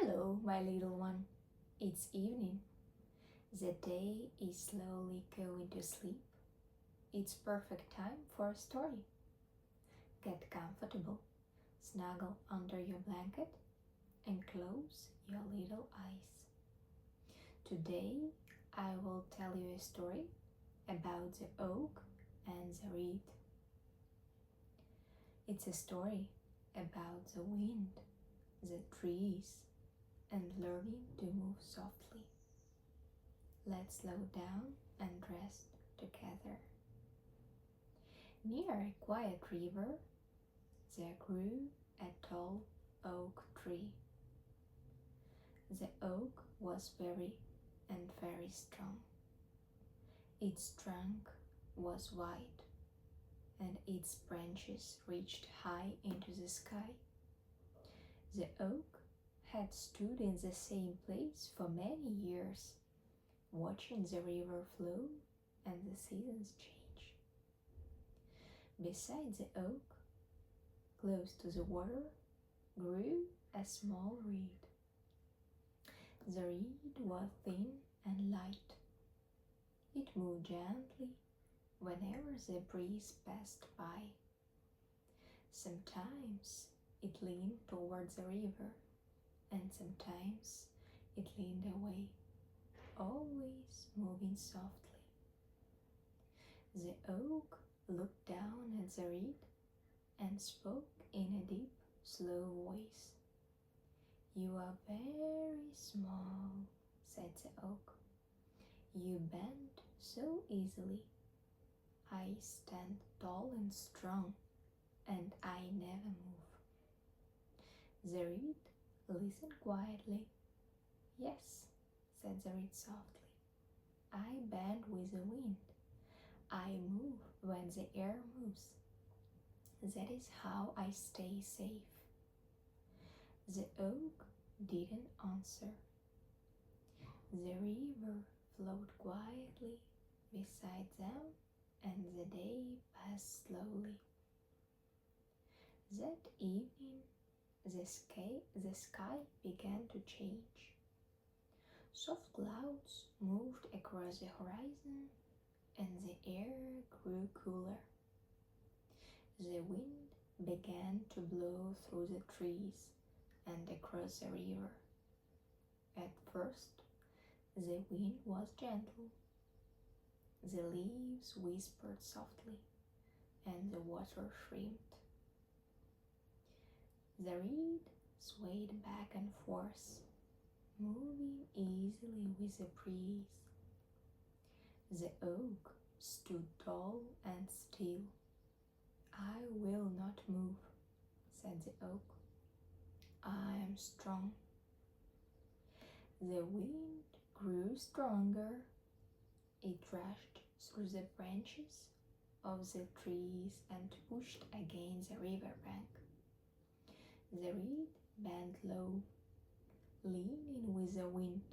Hello, my little one. It's evening. The day is slowly going to sleep. It's perfect time for a story. Get comfortable, snuggle under your blanket, and close your little eyes. Today, I will tell you a story about the oak and the reed. It's a story about the wind, the trees, and learning to move softly. Let's slow down and rest together. Near a quiet river, there grew a tall oak tree. The oak was very strong. Its trunk was wide, and its branches reached high into the sky. The oak had stood in the same place for many years, watching the river flow and the seasons change. Beside the oak, close to the water, grew a small reed. The reed was thin and light. It moved gently whenever the breeze passed by. Sometimes it leaned towards the river, and sometimes it leaned away, always moving softly. The oak looked down at the reed and spoke in a deep, slow voice. "You are very small," said the oak. "You bend so easily. I stand tall and strong, and I never move." The reed listened quietly. "Yes," said the reed softly. "I bend with the wind. I move when the air moves. That is how I stay safe." The oak didn't answer. The river flowed quietly beside them, and the day passed slowly. That evening, the sky began to change. Soft clouds moved across the horizon, and the air grew cooler. The wind began to blow through the trees and across the river. At first, the wind was gentle. The leaves whispered softly, and the water shrimped. The reed swayed back and forth, moving easily with the breeze. The oak stood tall and still. "I will not move," said the oak. "I am strong." The wind grew stronger. It rushed through the branches of the trees and pushed against the riverbank. The reed bent low, leaning with the wind,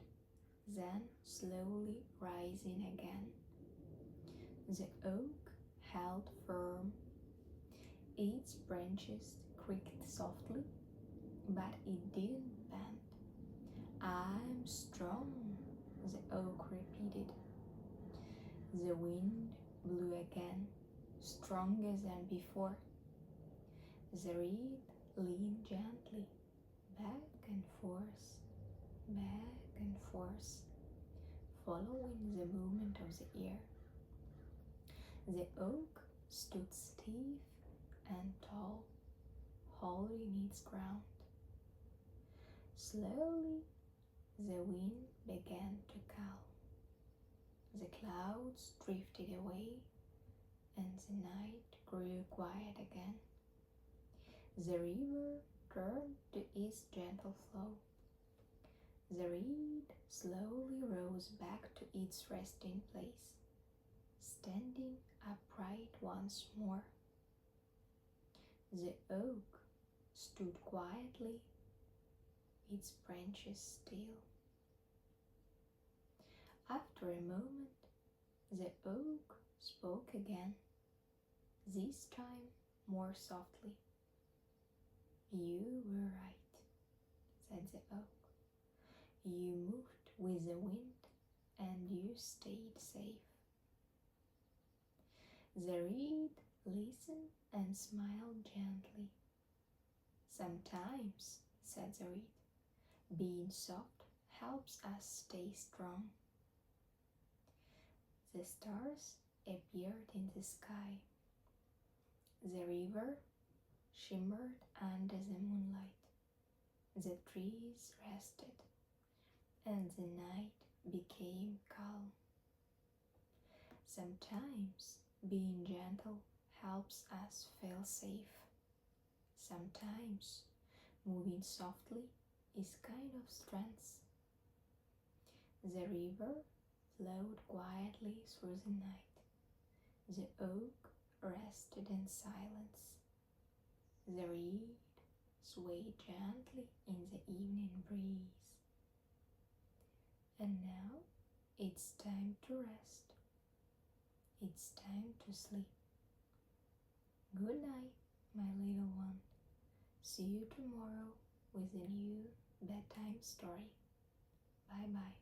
then slowly rising again. The oak held firm. Its branches creaked softly, but it didn't bend. "I'm strong," the oak repeated. The wind blew again, stronger than before. The reed leaned gently, back and forth, following the movement of the air. The oak stood stiff and tall, holding its ground. Slowly, the wind began to calm. The clouds drifted away, and the night grew quiet again. The river turned to its gentle flow. The reed slowly rose back to its resting place, standing upright once more. The oak stood quietly, its branches still. After a moment, the oak spoke again, this time more softly. "You were right," said the oak. You moved with the wind and you stayed safe. The reed listened and smiled gently. Sometimes, said the reed, being soft helps us stay strong. The stars appeared in the sky. The river shimmered under the moonlight. The trees rested, and the night became calm. Sometimes being gentle helps us feel safe. Sometimes moving softly is kind of strength. The river flowed quietly through the night. The oak rested in silence. The reed swayed gently in the evening breeze. And now it's time to rest. It's time to sleep. Good night, my little one. See you tomorrow with a new bedtime story. Bye bye.